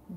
Hey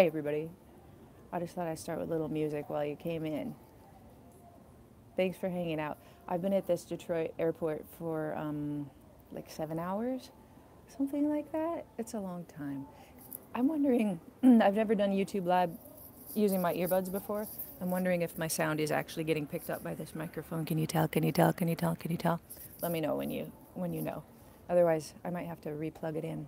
everybody, I just thought I'd start with a little music while you came in. Thanks for hanging out. I've been at this Detroit airport for like 7 hours, something like that. It's a long time. I'm wondering, I've never done YouTube Live using my earbuds before. I'm wondering if my sound is actually getting picked up by this microphone. Can you tell? Can you tell? Can you tell? Can you tell? Let me know when you know. Otherwise, I might have to re-plug it in.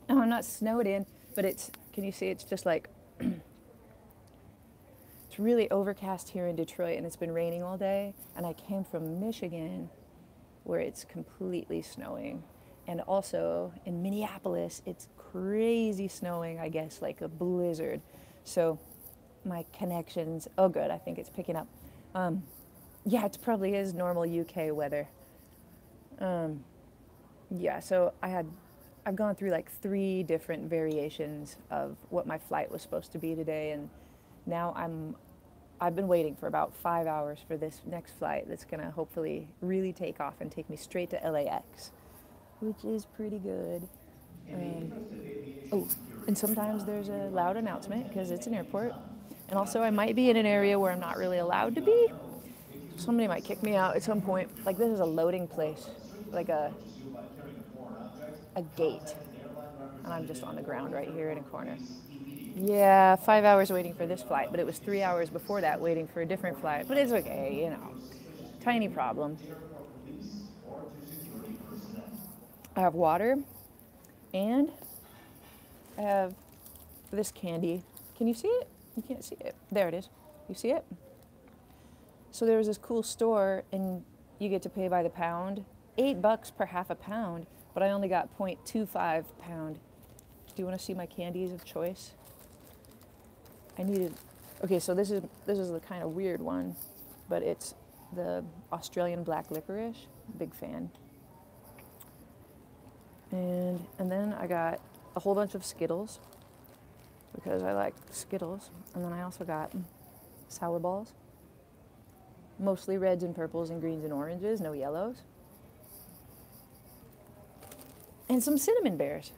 No, I'm not snowed in, but it's, can you see, it's just like, it's really overcast here in Detroit and it's been raining all day. And I came from Michigan where it's completely snowing. And also in Minneapolis, it's crazy snowing, I guess, like a blizzard. So my connections, oh good, I think it's picking up. Yeah, it probably is normal UK weather. Yeah, so I've gone through like 3 different variations of what my flight was supposed to be today, and now I've been waiting for about 5 hours for this next flight that's gonna hopefully really take off and take me straight to LAX, which is pretty good. Oh, and sometimes there's a loud announcement because it's an airport, and also I might be in an area where I'm not really allowed to be. Somebody might kick me out at some point. Like this is a loading place, like a gate, and I'm just on the ground right here in a corner. Yeah, 5 hours waiting for this flight, but it was 3 hours before that waiting for a different flight. But it's okay, you know. Tiny problem. I have water, and I have this candy. Can you see it? You can't see it. There it is. You see it? So there was this cool store, and you get to pay by the pound. $8 per half a pound, but I only got 0.25 pound. Do you want to see my candies of choice? I needed. Okay, so this is the kind of weird one, but it's the Australian black licorice. Big fan. And then I got a whole bunch of Skittles because I like Skittles. And then I also got sour balls, mostly reds and purples and greens and oranges, no yellows. And some cinnamon bears.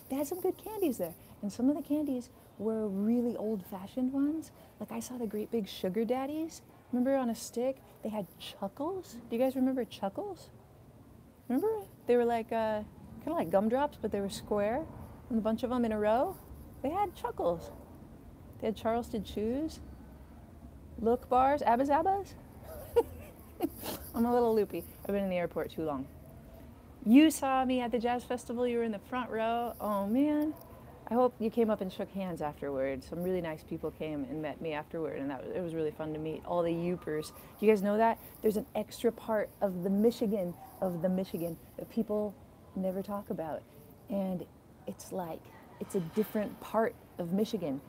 They had some good candies there. And some of the candies were really old-fashioned ones. Like I saw the great big sugar daddies. Remember on a stick? They had chuckles. Do you guys remember chuckles? Remember? They were like, kind of like gumdrops, but they were square. And a bunch of them in a row. They had chuckles. They had Charleston chews. Look bars. Abbas Abbas. I'm a little loopy. I've been in the airport too long. You saw me at the jazz festival. You were in the front row. Oh, man. I hope you came up and shook hands afterwards. Some really nice people came and met me afterward, and it was really fun to meet all the Yoopers. Do you guys know that? There's an extra part of the Michigan that people never talk about. And it's like, it's a different part of Michigan,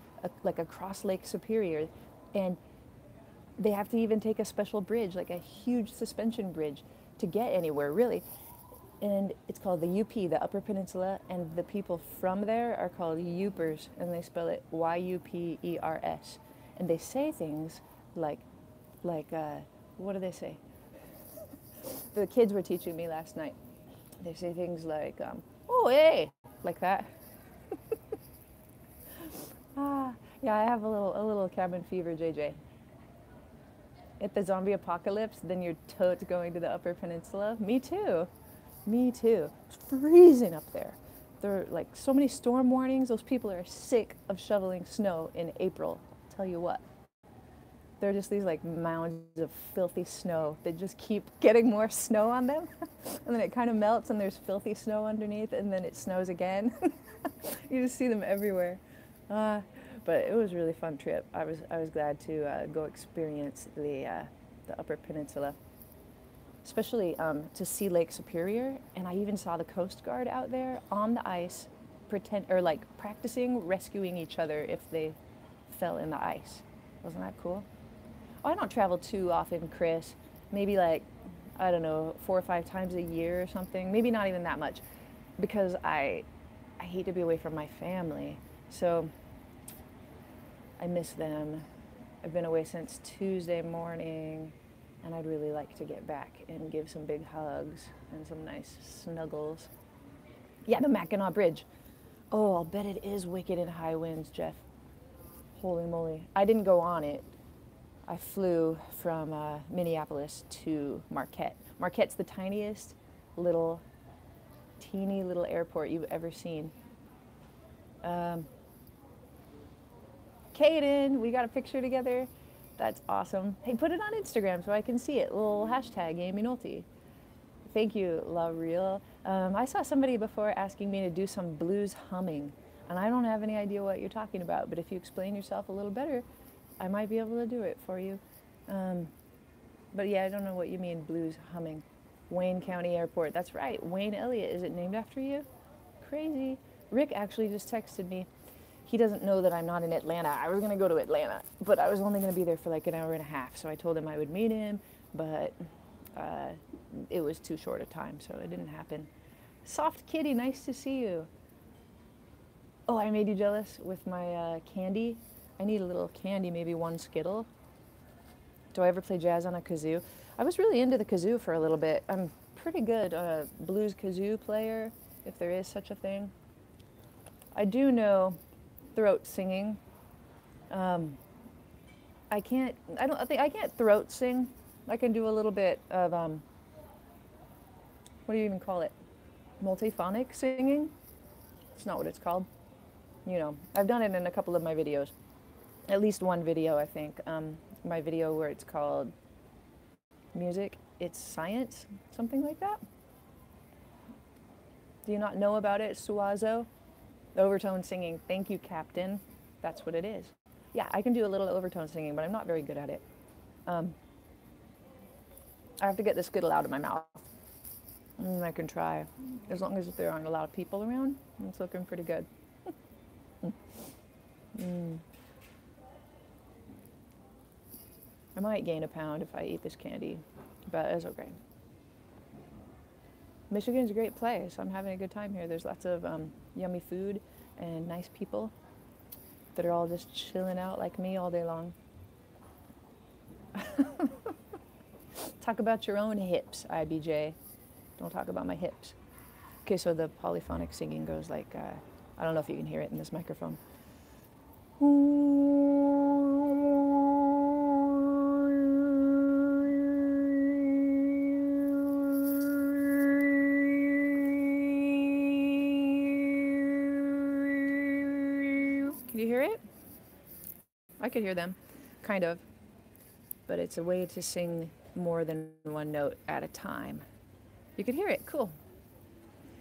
like across Lake Superior. And they have to even take a special bridge, like a huge suspension bridge, to get anywhere, really. And it's called the UP, the Upper Peninsula, and the people from there are called Yoopers, and they spell it Y-U-P-E-R-S. And they say things like, what do they say? The kids were teaching me last night. They say things like, oh, hey, like that. Yeah, I have a little cabin fever, JJ. At the zombie apocalypse, then you're totes going to the Upper Peninsula. Me too. Me too. It's freezing up there. There are like so many storm warnings. Those people are sick of shoveling snow in April. I'll tell you what. They're just these like mounds of filthy snow that just keep getting more snow on them. And then it kind of melts and there's filthy snow underneath and then it snows again. You just see them everywhere. But it was a really fun trip. I was glad to go experience the Upper Peninsula, especially to see Lake Superior. And I even saw the Coast Guard out there on the ice, like practicing rescuing each other if they fell in the ice. Wasn't that cool? Oh, I don't travel too often, Chris. Maybe like, I don't know, 4 or 5 times a year or something. Maybe not even that much, because I hate to be away from my family. So I miss them. I've been away since Tuesday morning, and I'd really like to get back and give some big hugs and some nice snuggles. Yeah, the Mackinac Bridge. Oh, I'll bet it is wicked in high winds, Jeff. Holy moly. I didn't go on it. I flew from Minneapolis to Marquette. Marquette's the tiniest little, teeny little airport you've ever seen. Kaden, we got a picture together. That's awesome. Hey, put it on Instagram so I can see it. Little hashtag Amy Nolte. Thank you, La Real. I saw somebody before asking me to do some blues humming, and I don't have any idea what you're talking about, but if you explain yourself a little better, I might be able to do it for you. But yeah, I don't know what you mean, blues humming. Wayne County Airport, that's right. Wayne Elliott, is it named after you? Crazy. Rick actually just texted me. He doesn't know that I'm not in Atlanta. I was gonna go to Atlanta, but I was only gonna be there for like an hour and a half. So I told him I would meet him, but it was too short a time, so it didn't happen. Soft Kitty, nice to see you. Oh, I made you jealous with my candy. I need a little candy, maybe 1 Skittle. Do I ever play jazz on a kazoo? I was really into the kazoo for a little bit. I'm pretty good blues kazoo player, if there is such a thing. I do know throat singing. I can't throat sing. I can do a little bit of, what do you even call it? Multiphonic singing? It's not what it's called. You know, I've done it in a couple of my videos. At least one video, I think. My video where it's called Music, It's Science, something like that. Do you not know about it, Suazo? Overtone singing. Thank you, Captain. That's what it is. Yeah, I can do a little overtone singing, but I'm not very good at it. I have to get the Skittle out of my mouth. I can try. As long as there aren't a lot of people around, it's looking pretty good. I might gain a pound if I eat this candy, but it's okay. Michigan's a great place. I'm having a good time here. There's lots of yummy food and nice people that are all just chilling out like me all day long. Talk about your own hips, IBJ. Don't talk about my hips. Okay, so the polyphonic singing goes like, I don't know if you can hear it in this microphone. Can you hear it? I could hear them, kind of. But it's a way to sing more than 1 note at a time. You could hear it, cool.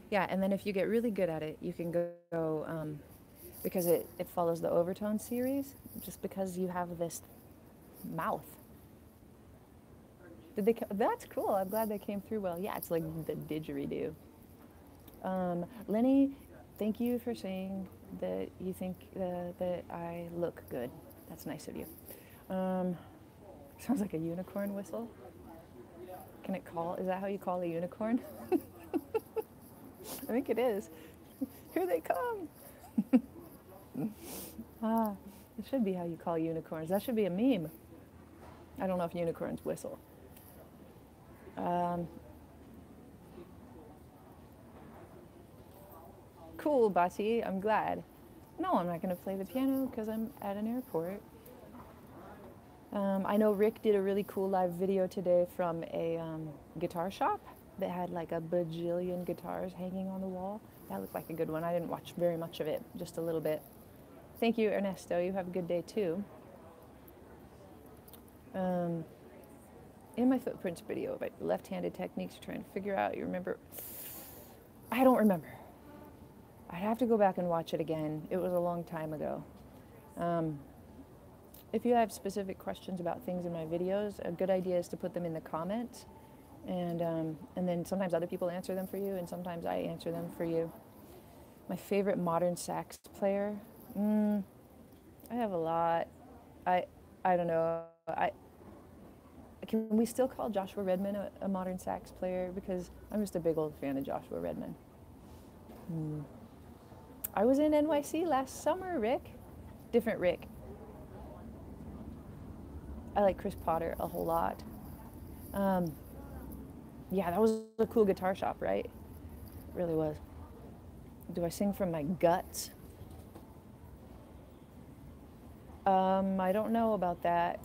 Yeah, and then if you get really good at it, you can go because it follows the overtone series, just because you have this mouth. That's cool, I'm glad they came through well. Yeah, it's like the didgeridoo. Lenny, thank you for saying that you think that I look good. That's nice of you. Sounds like a unicorn whistle. Can it call? Is that how you call a unicorn? I think it is. Here they come. It should be how you call unicorns. That should be a meme. I don't know if unicorns whistle. Cool, Bati. I'm glad. No, I'm not going to play the piano because I'm at an airport. I know Rick did a really cool live video today from a guitar shop that had like a bajillion guitars hanging on the wall. That looked like a good one. I didn't watch very much of it, just a little bit. Thank you, Ernesto. You have a good day too. Um, in my footprints video about left-handed techniques you're trying to figure out, you remember? I don't remember. I'd have to go back and watch it again. It was a long time ago. If you have specific questions about things in my videos, a good idea is to put them in the comments, and then sometimes other people answer them for you, and sometimes I answer them for you. My favorite modern sax player? I have a lot. I don't know. Can we still call Joshua Redman a modern sax player? Because I'm just a big old fan of Joshua Redman. I was in NYC last summer, Rick. Different Rick. I like Chris Potter a whole lot. Yeah, that was a cool guitar shop, right? It really was. Do I sing from my guts? I don't know about that.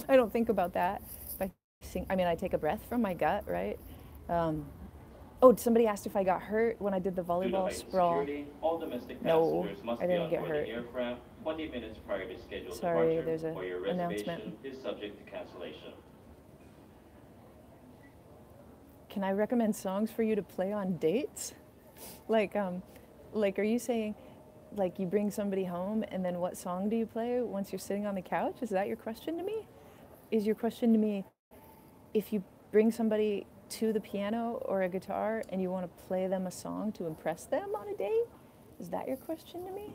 I don't think about that. If I sing, I mean, I take a breath from my gut, right? Oh, somebody asked if I got hurt when I did the volleyball sprawl. No, I didn't get hurt. 20 minutes prior to scheduled Sorry, departure, there's an or your announcement. reservation is subject to cancellation. Can I recommend songs for you to play on dates? Like, are you saying, like, you bring somebody home and then what song do you play once you're sitting on the couch? Is that your question to me? Is your question to me, if you bring somebody to the piano or a guitar and you want to play them a song to impress them on a date? Is that your question to me?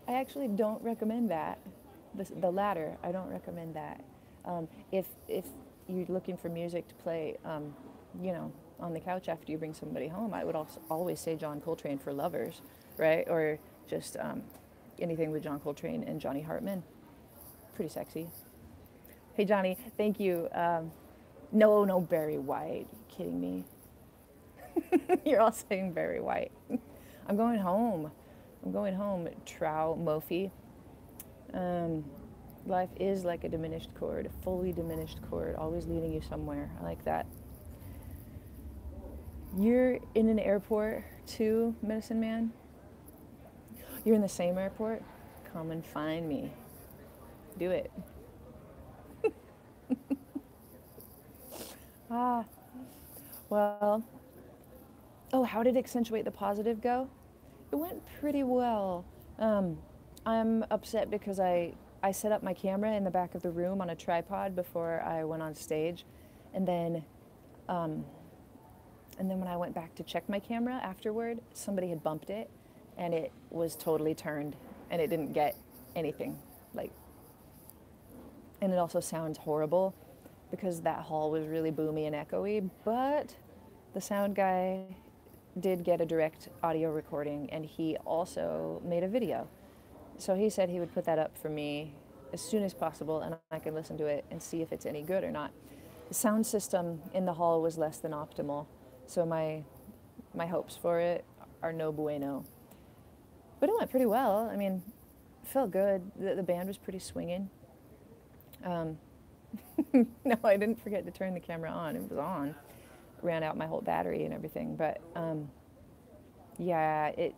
I actually don't recommend that. The latter, I don't recommend that. If you're looking for music to play, you know, on the couch after you bring somebody home, I would also always say John Coltrane for lovers, right? Or just anything with John Coltrane and Johnny Hartman. Pretty sexy. Hey Johnny, thank you. No, Barry White. Are you kidding me? You're all saying Barry White. I'm going home. Trow Mophie. Life is like a diminished chord, a fully diminished chord, always leading you somewhere. I like that. You're in an airport too, Medicine Man? You're in the same airport? Come and find me. Do it. Well, oh, how did Accentuate the Positive go? It went pretty well. I'm upset because I set up my camera in the back of the room on a tripod before I went on stage, and then when I went back to check my camera afterward, somebody had bumped it, and it was totally turned, and it didn't get anything. And it also sounds horrible because that hall was really boomy and echoey, but the sound guy did get a direct audio recording, and he also made a video. So he said he would put that up for me as soon as possible, and I can listen to it and see if it's any good or not. The sound system in the hall was less than optimal, so my hopes for it are no bueno. But it went pretty well. I mean, it felt good. The band was pretty swinging. No, I didn't forget to turn the camera on. It was on. Ran out my whole battery and everything, but yeah, it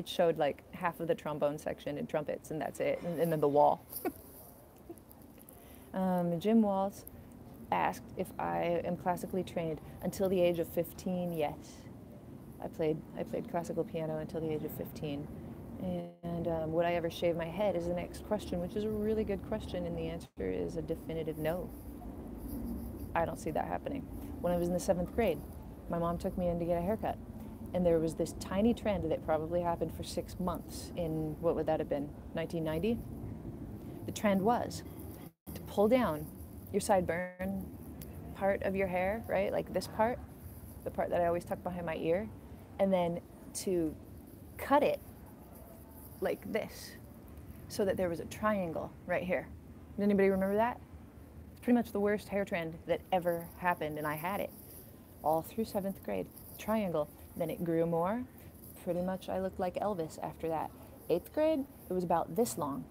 showed like half of the trombone section and trumpets, and that's it, and then the wall. Jim Walls asked if I am classically trained. Until the age of 15, yes. I played classical piano until the age of 15. And would I ever shave my head is the next question, which is a really good question, and the answer is a definitive no. I don't see that happening. When I was in the 7th grade, my mom took me in to get a haircut, and there was this tiny trend that probably happened for 6 months in, what would that have been, 1990? The trend was to pull down your sideburn part of your hair, right? Like this part, the part that I always tuck behind my ear, and then to cut it like this, so that there was a triangle right here. Does anybody remember that? It's pretty much the worst hair trend that ever happened, and I had it all through 7th grade. Triangle. Then it grew more. Pretty much I looked like Elvis after that. 8th grade, it was about this long.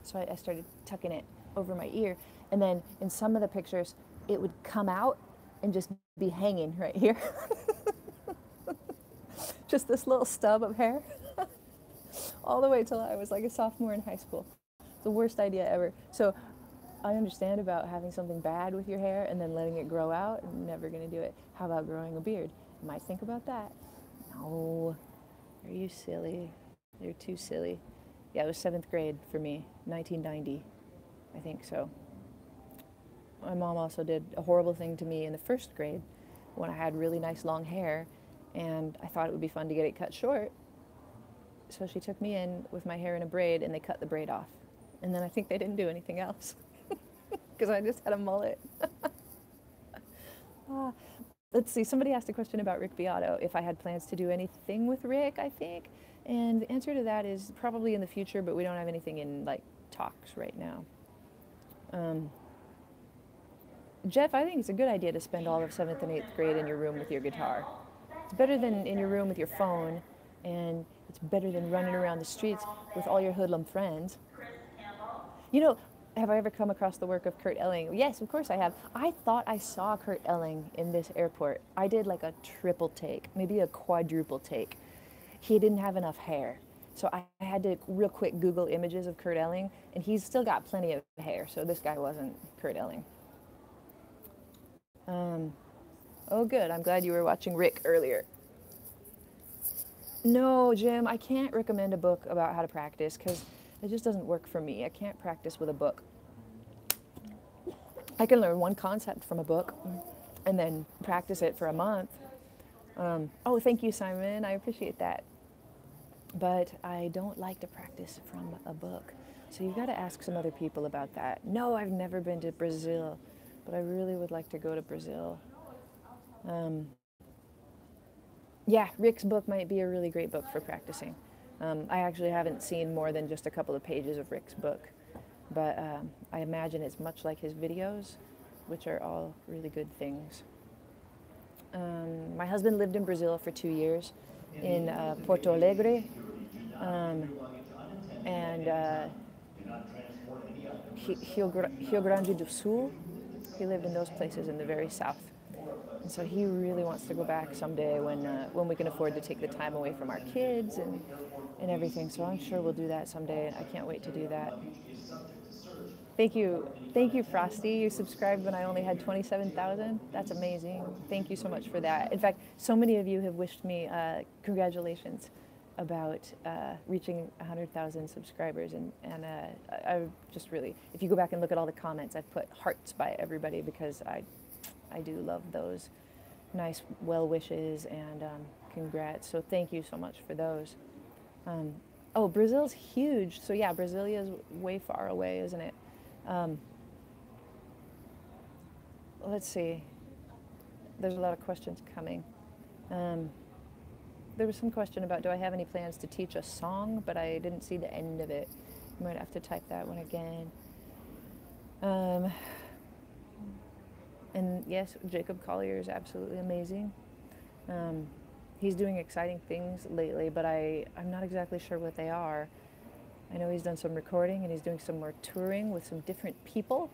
So I started tucking it over my ear, and then in some of the pictures, it would come out and just be hanging right here. Just this little stub of hair. All the way till I was like a sophomore in high school. It's the worst idea ever. So I understand about having something bad with your hair and then letting it grow out. I'm never going to do it. How about growing a beard? You might think about that. No. Are you silly? You're too silly. Yeah, it was 7th grade for me, 1990. I think so. My mom also did a horrible thing to me in the 1st grade when I had really nice long hair, and I thought it would be fun to get it cut short. So she took me in with my hair in a braid, and they cut the braid off. And then I think they didn't do anything else because I just had a mullet. Let's see, somebody asked a question about Rick Fiato, if I had plans to do anything with Rick, I think. And the answer to that is probably in the future, but we don't have anything in, like, talks right now. Jeff, I think it's a good idea to spend all of 7th and 8th grade in your room with your guitar. It's better than in your room with your phone, and it's better than running around the streets with all your hoodlum friends. You know, have I ever come across the work of Kurt Elling? Yes, of course I have. I thought I saw Kurt Elling in this airport. I did like a triple take, maybe a quadruple take. He didn't have enough hair. So I had to real quick Google images of Kurt Elling, and he's still got plenty of hair, so this guy wasn't Kurt Elling. Oh good, I'm glad you were watching Rick earlier. No, Jim, I can't recommend a book about how to practice because it just doesn't work for me. I can't practice with a book. I can learn one concept from a book and then practice it for a month. Oh, thank you, Simon. I appreciate that. But I don't like to practice from a book. So you've got to ask some other people about that. No, I've never been to Brazil, but I really would like to go to Brazil. Yeah, Rick's book might be a really great book for practicing. I actually haven't seen more than just a couple of pages of Rick's book, but I imagine it's much like his videos, which are all really good things. My husband lived in Brazil for 2 years, in Porto Alegre, and Rio Grande do Sul. He lived in those places in the very south. And so he really wants to go back someday when we can afford to take the time away from our kids and everything. So I'm sure we'll do that someday. I can't wait to do that. Thank you, Frosty. You subscribed when I only had 27,000. That's amazing. Thank you so much for that. In fact, so many of you have wished me congratulations about reaching 100,000 subscribers, and I just really, if you go back and look at all the comments, I've put hearts by everybody because I do love those nice well wishes and congrats. So thank you so much for those. Oh, Brazil's huge. So yeah, Brasilia is way far away, isn't it? Let's see. There's a lot of questions coming. There was some question about, do I have any plans to teach a song? But I didn't see the end of it. I might have to type that one again. And yes, Jacob Collier is absolutely amazing. He's doing exciting things lately, but I'm not exactly sure what they are. I know he's done some recording and he's doing some more touring with some different people.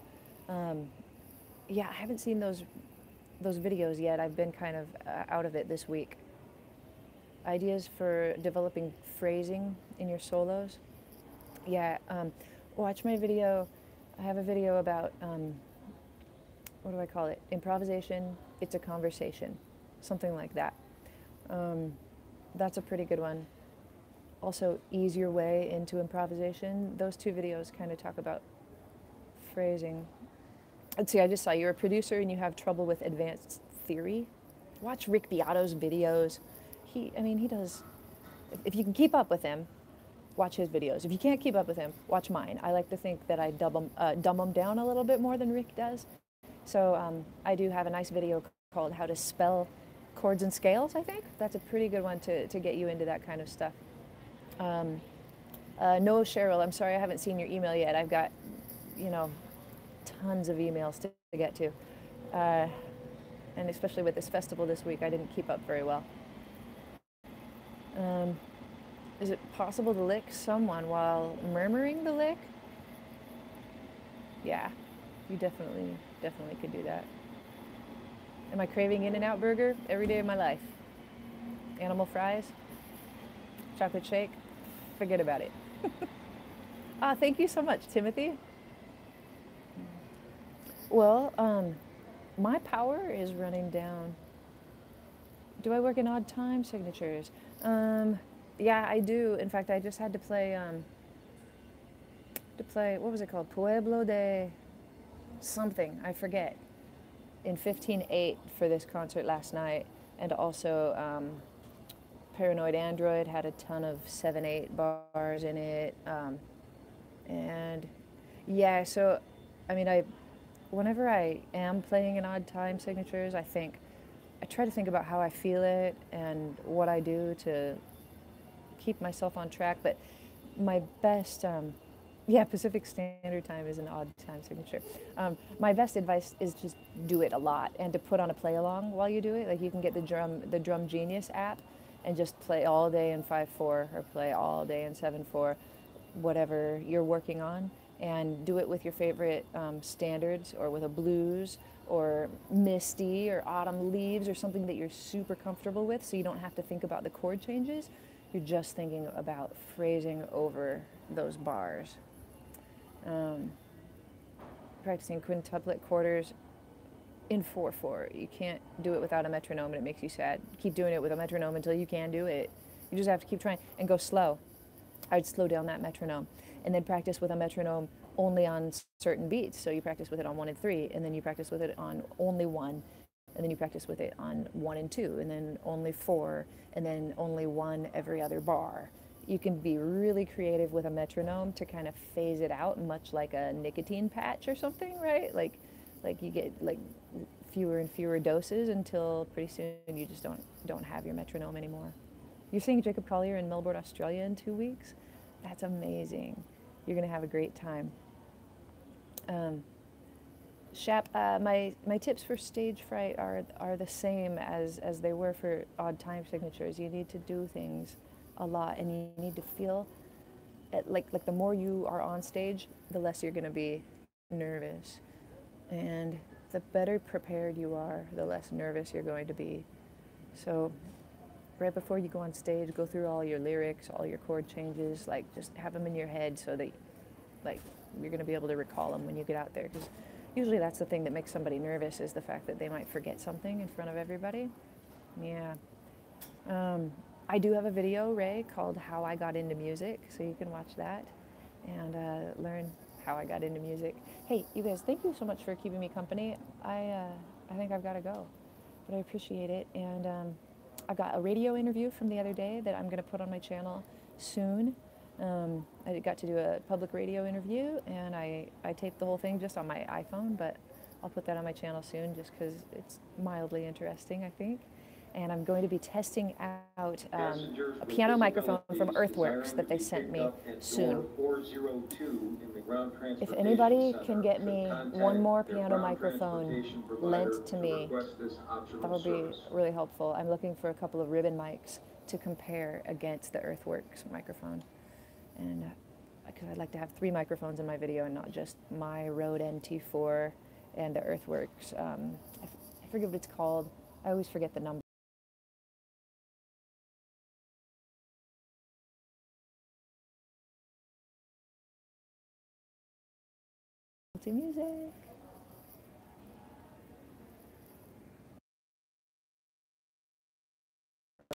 Yeah, I haven't seen those videos yet. I've been kind of out of it this week. Ideas for developing phrasing in your solos? Yeah, watch my video. I have a video about, what do I call it? Improvisation, it's a conversation. Something like that. That's a pretty good one. Also, ease your way into improvisation. Those two videos kind of talk about phrasing. Let's see, I just saw you're a producer and you have trouble with advanced theory. Watch Rick Beato's videos. He does, if you can keep up with him, watch his videos. If you can't keep up with him, watch mine. I like to think that I dumb them down a little bit more than Rick does. So I do have a nice video called How to Spell Chords and Scales, I think. That's a pretty good one to get you into that kind of stuff. No, Cheryl, I'm sorry I haven't seen your email yet. I've got, tons of emails to get to. And especially with this festival this week, I didn't keep up very well. Is it possible to lick someone while murmuring the lick? Yeah, you definitely could do that. Am I craving In-N-Out burger every day of my life? Animal fries? Chocolate shake? Forget about it. Ah, thank you so much, Timothy. Well, my power is running down. Do I work in odd time signatures? Um, yeah, I do. In fact, I just had to play, what was it called? Pueblo de something, I forget, in 15/8 for this concert last night. And also, Paranoid Android had a ton of 7/8 bars in it. And yeah, so, I mean, whenever I am playing in odd time signatures, I try to think about how I feel it and what I do to keep myself on track. But my best, yeah, Pacific Standard Time is an odd time signature. My best advice is just do it a lot and to put on a play along while you do it. Like you can get the Drum Genius app and just play all day in 5/4 or play all day in 7/4, whatever you're working on, and do it with your favorite standards or with a blues or Misty or Autumn Leaves or something that you're super comfortable with, so you don't have to think about the chord changes. You're just thinking about phrasing over those bars. Um, Practicing quintuplet quarters in 4/4. You can't do it without a metronome and it makes you sad. Keep doing it with a metronome until you can do it. You just have to keep trying and go slow. I'd slow down that metronome and then practice with a metronome only on certain beats. So you practice with it on 1 and 3, and then you practice with it on only 1, and then you practice with it on 1 and 2, and then only 4, and then only 1 every other bar. You can be really creative with a metronome to kind of phase it out, much like a nicotine patch or something, right? Like you get like fewer and fewer doses until pretty soon you just don't have your metronome anymore. You're seeing Jacob Collier in Melbourne, Australia in 2 weeks? That's amazing. You're going to have a great time. Shap, my tips for stage fright are the same as they were for odd time signatures. You need to do things a lot, and you need to feel like the more you are on stage, the less you're going to be nervous, and the better prepared you are, the less nervous you're going to be. So right before you go on stage, go through all your lyrics, all your chord changes, like just have them in your head so that like you're going to be able to recall them when you get out there, because usually that's the thing that makes somebody nervous, is the fact that they might forget something in front of everybody. Yeah. I do have a video, Ray, called How I Got Into Music, so you can watch that and learn how I got into music. Hey, you guys, thank you so much for keeping me company. I think I've got to go, but I appreciate it. And I got a radio interview from the other day that I'm going to put on my channel soon. I got to do a public radio interview, and I taped the whole thing just on my iPhone, but I'll put that on my channel soon just because it's mildly interesting, I think. And I'm going to be testing out a piano microphone from Earthworks that they sent me soon. If anybody can get me one more piano microphone lent to me, that would be really helpful. I'm looking for a couple of ribbon mics to compare against the Earthworks microphone. And because I'd like to have 3 microphones in my video and not just my Rode NT4 and the Earthworks. I forget what it's called. I always forget the number. Music.